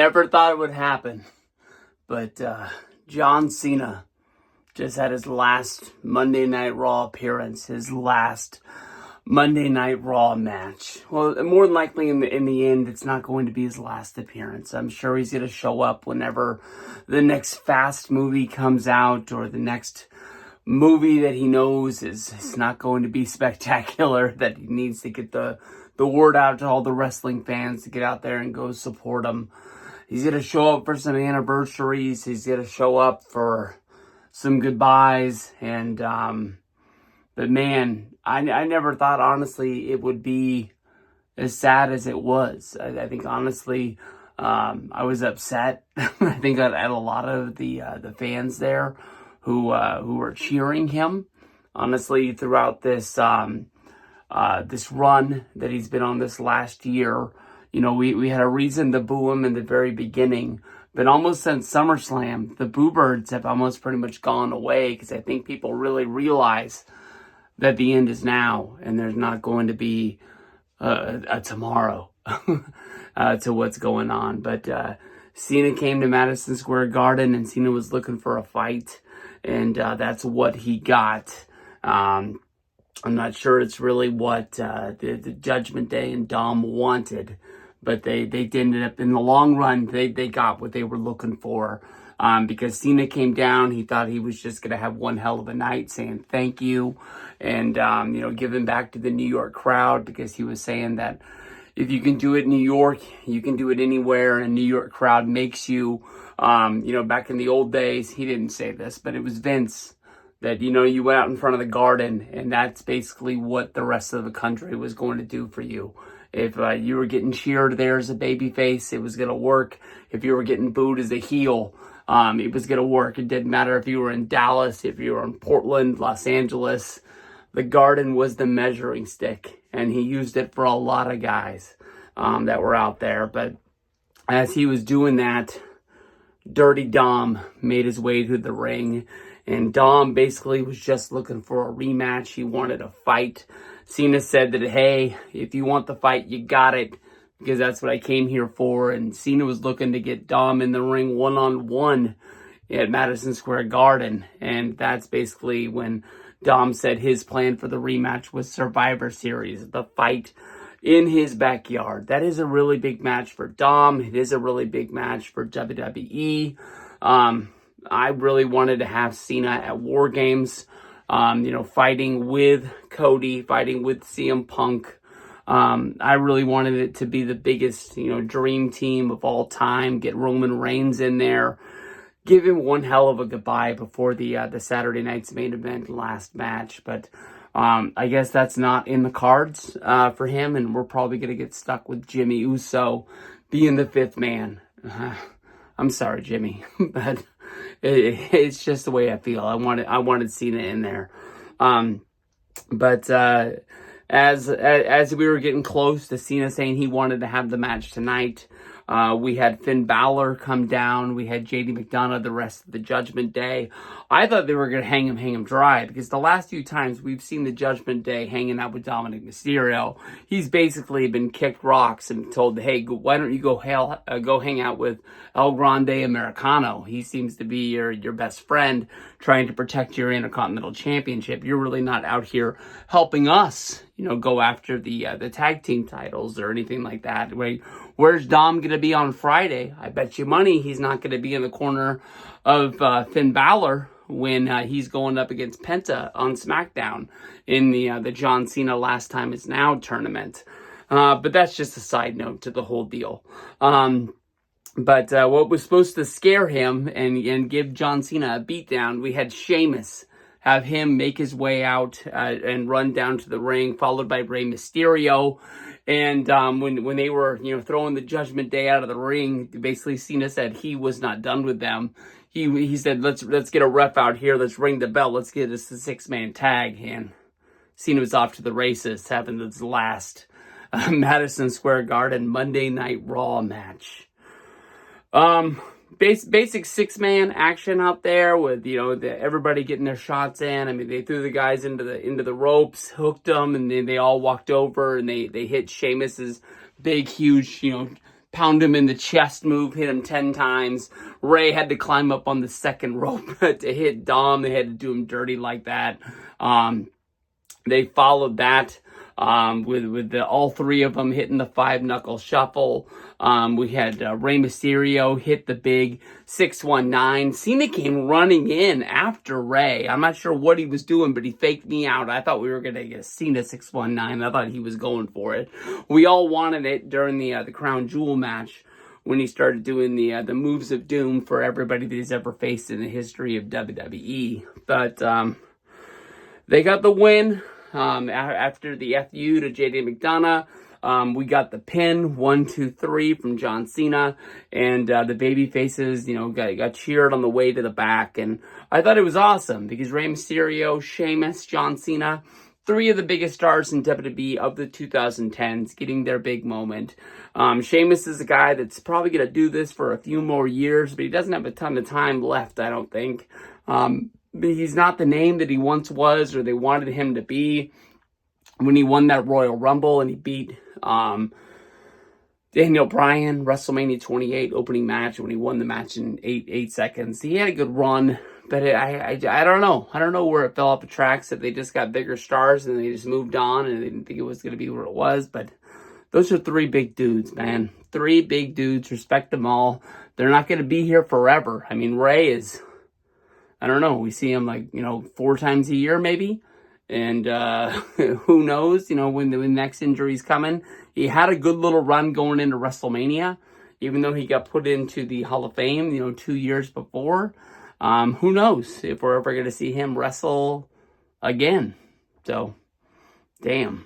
Never thought it would happen, but John Cena just had his last Monday Night Raw appearance, his last Monday Night Raw match. Well, more than likely in the end, it's not going to be his last appearance. I'm sure he's going to show up whenever the next Fast movie comes out, or the next movie that he knows is not going to be spectacular, that he needs to get the word out to all the wrestling fans to get out there and go support him. He's going to show up for some anniversaries. He's going to show up for some goodbyes. And, but man, I never thought, honestly, it would be as sad as it was. I think, honestly, I was upset. I think at a lot of the fans there who were cheering him, honestly, throughout this, this run that he's been on this last year. You know, we had a reason to boo him in the very beginning, but almost since SummerSlam, the boo birds have almost pretty much gone away, because I think people really realize that the end is now, and there's not going to be a tomorrow to what's going on. But Cena came to Madison Square Garden, and Cena was looking for a fight, and that's what he got. I'm not sure it's really what the Judgment Day and Dom wanted, but they ended up, in the long run, they got what they were looking for. Because Cena came down, he thought he was just going to have one hell of a night, saying thank you, and, you know, giving back to the New York crowd, because he was saying that if you can do it in New York, you can do it anywhere, and New York crowd makes you. You know, back in the old days, he didn't say this, but it was Vince, that, you know, you went out in front of the Garden, and that's basically what the rest of the country was going to do for you. If you were getting cheered there as a babyface, it was going to work. If you were getting booed as a heel, it was going to work. It didn't matter if you were in Dallas, if you were in Portland, Los Angeles. The Garden was the measuring stick, and he used it for a lot of guys that were out there. But as he was doing that, Dirty Dom made his way to the ring, and Dom basically was just looking for a rematch. He wanted a fight. Cena said that, hey, if you want the fight, you got it, because that's what I came here for. And Cena was looking to get Dom in the ring one-on-one at Madison Square Garden. And that's basically when Dom said his plan for the rematch was Survivor Series, the fight in his backyard. That is a really big match for Dom. It is a really big match for WWE. I really wanted to have Cena at War Games, you know, fighting with Cody, fighting with CM Punk. I really wanted it to be the biggest, you know, dream team of all time. Get Roman Reigns in there, give him one hell of a goodbye before the Saturday night's main event last match. But I guess that's not in the cards for him, and we're probably going to get stuck with Jimmy Uso being the fifth man. I'm sorry, Jimmy, but it's just the way I feel. I wanted Cena in there. But as we were getting close to Cena saying he wanted to have the match tonight, we had Finn Balor come down. We had JD McDonough the rest of the Judgment Day. I thought they were going to hang him dry, because the last few times we've seen the Judgment Day hanging out with Dominic Mysterio, he's basically been kicked rocks and told, hey, why don't you go hang out with El Grande Americano? He seems to be your best friend, trying to protect your Intercontinental Championship. You're really not out here helping us, you know, go after the tag team titles or anything like that. Where's Dom going to be on Friday? I bet you money he's not going to be in the corner of Finn Balor when he's going up against Penta on SmackDown in the John Cena Last Time Is Now tournament. But that's just a side note to the whole deal. But what was supposed to scare him and give John Cena a beatdown, we had Sheamus have him make his way out and run down to the ring, followed by Rey Mysterio. And when they were, you know, throwing the Judgment Day out of the ring, basically Cena said he was not done with them. He said, let's get a ref out here, let's ring the bell, let's get us a 6-man tag. And Cena was off to the races, having this last Madison Square Garden Monday Night Raw match. Basic 6-man action out there with, you know, everybody getting their shots in. I mean, they threw the guys into the ropes, hooked them, and then they all walked over and they hit Sheamus's big, huge, you know, pound him in the chest move, hit him 10 times. Rey had to climb up on the second rope to hit Dom. They had to do him dirty like that. They followed that with all three of them hitting the 5-knuckle shuffle. We had Rey Mysterio hit the big 619. Cena came running in after Rey. I'm not sure what he was doing, but he faked me out. I thought we were going to get a Cena 619. I thought he was going for it. We all wanted it during the Crown Jewel match when he started doing the moves of doom for everybody that he's ever faced in the history of WWE. But they got the win after the FU to JD McDonough. We got the pin, 1, 2, 3 from John Cena, and the baby faces, got cheered on the way to the back. And I thought it was awesome because Rey Mysterio, Sheamus, John Cena, 3 of the biggest stars in WWE of the 2010s, getting their big moment. Sheamus is a guy that's probably going to do this for a few more years, but he doesn't have a ton of time left, I don't think. He's not the name that he once was or they wanted him to be when he won that Royal Rumble and he beat Daniel Bryan, WrestleMania 28 opening match when he won the match in 8 seconds. He had a good run, but I don't know. I don't know where it fell off the tracks, if they just got bigger stars and they just moved on and they didn't think it was going to be what it was. But those are 3 big dudes, man. 3 big dudes. Respect them all. They're not going to be here forever. I mean, Rey is... I don't know. We see him 4 times a year maybe. And who knows, when the next injury's coming. He had a good little run going into WrestleMania, even though he got put into the Hall of Fame, 2 years before. Who knows if we're ever going to see him wrestle again. So, damn.